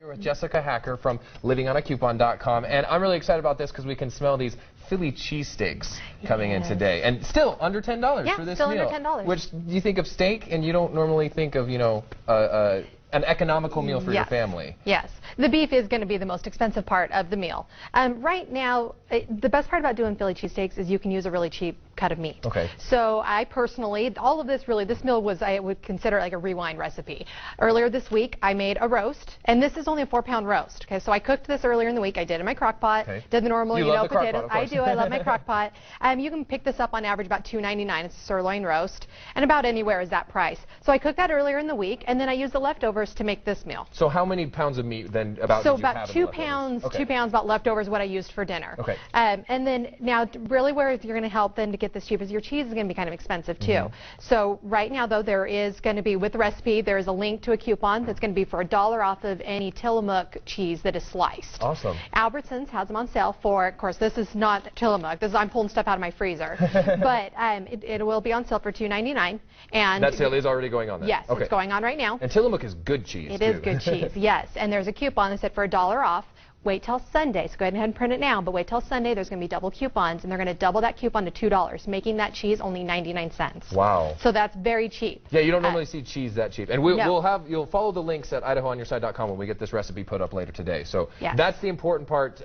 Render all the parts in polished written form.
We're with Jessica Hacker from livingonacoupon.com, and I'm really excited about this because we can smell these Philly cheesesteaks coming in today, and still under $10 for this still meal. under $10. Which you think of steak, and you don't normally think of, you know, an economical meal for your family. Yes, the beef is going to be the most expensive part of the meal. Right now, the best part about doing Philly cheesesteaks is you can use a really cheap cut of meat. Okay. So I personally, all of this really, this meal was, I would consider like a rewind recipe. Earlier this week, I made a roast, and this is only a 4-pound roast. Okay, so I cooked this earlier in the week. I did it in my crock pot. Okay. Did the normal, you know, the crock potatoes. pot, I do. I love my crock pot. You can pick this up on average about $2.99. It's a sirloin roast, and about anywhere is that price. So I cooked that earlier in the week, and then I used the leftovers to make this meal. So how many pounds of meat then about? So did you about have 2 pounds. Okay. 2 pounds about leftovers what I used for dinner. Okay. And then now really where you're going to help then to get this cheap is your cheese is going to be kind of expensive too. So right now though there is going to be with the recipe there is a link to a coupon that's going to be for $1 off of any Tillamook cheese that is sliced. Awesome. Albertsons has them on sale for, of course this is not Tillamook. This is I'm pulling stuff out of my freezer. But it will be on sale for $2.99. And that sale is already going on then? Yes, it's going on right now. And Tillamook is good cheese. It is good cheese, yes. And there's a coupon that said for $1 off. Wait till Sunday, so go ahead and print it now, but wait till Sunday, there's going to be double coupons, and they're going to double that coupon to $2, making that cheese only 99 cents. Wow. So that's very cheap. Yeah, you don't normally see cheese that cheap. And you'll follow the links at IdahoOnYourSide.com when we get this recipe put up later today. So that's the important part.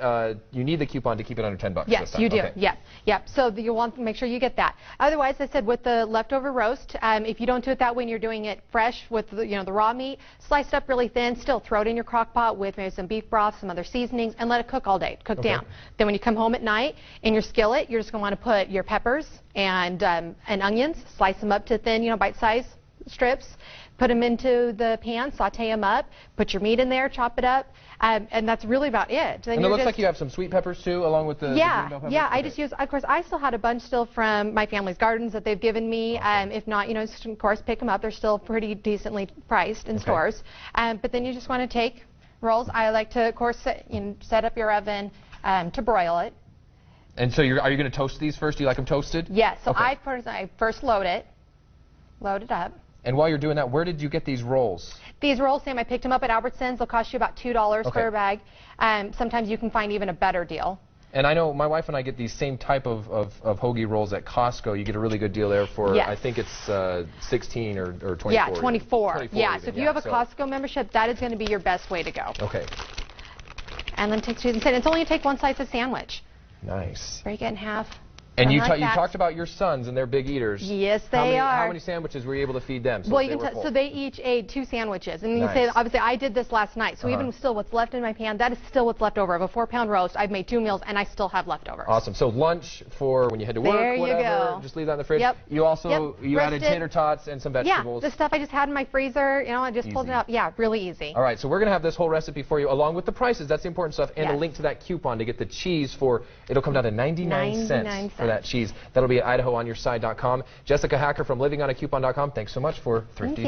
You need the coupon to keep it under $10. Yes, you do. Okay. Yep. So you want to make sure you get that. Otherwise, I said with the leftover roast, if you don't do it that way and you're doing it fresh with the raw meat, sliced up really thin, still throw it in your crock pot with maybe some beef broth, some other seasonings, and let it cook all day, cook down. Then when you come home at night in your skillet, you're just going to want to put your peppers and onions, slice them up to thin, bite-sized strips, put them into the pan, saute them up, put your meat in there, chop it up, and that's really about it. Then and it looks like you have some sweet peppers too, along with the green bell peppers? Yeah, I just use, of course, I still had a bunch still from my family's gardens that they've given me. If not, just, of course, pick them up. They're still pretty decently priced in stores. But then you just want to take rolls. I like to, of course, set up your oven to broil it. And so are you going to toast these first? Do you like them toasted? Yes. So I first load it up. And while you're doing that, where did you get these rolls? These rolls, Sam, I picked them up at Albertsons. They'll cost you about $2 for a bag. Sometimes you can find even a better deal. And I know my wife and I get these same type of hoagie rolls at Costco. You get a really good deal there for, I think it's 16 or 24. Yeah, 24. Yeah, even. So if you have a Costco membership, that is going to be your best way to go. Okay. And then take cheese and it's only take one slice of sandwich. Nice. Break it in half. And you talked about your sons and they're big eaters. Yes, they are. How many sandwiches were you able to feed them? So well, so they each ate 2 sandwiches. And you say, obviously, I did this last night. So even still what's left in my pan, that is still what's left over. Of a 4-pound roast, I've made 2 meals, and I still have leftovers. Awesome. So lunch for when you head to work, there whatever, you go. Just leave that in the fridge. Yep. You also, you added tater tots and some vegetables. Yeah, the stuff I just had in my freezer, I just pulled it up. Yeah, really easy. All right, so we're going to have this whole recipe for you, along with the prices. That's the important stuff, and a link to that coupon to get the cheese for, it'll come down to 99 cents for that cheese. That'll be at IdahoOnYourSide.com. Jessica Hacker from livingonacoupon.com. Thanks so much for Thrifty.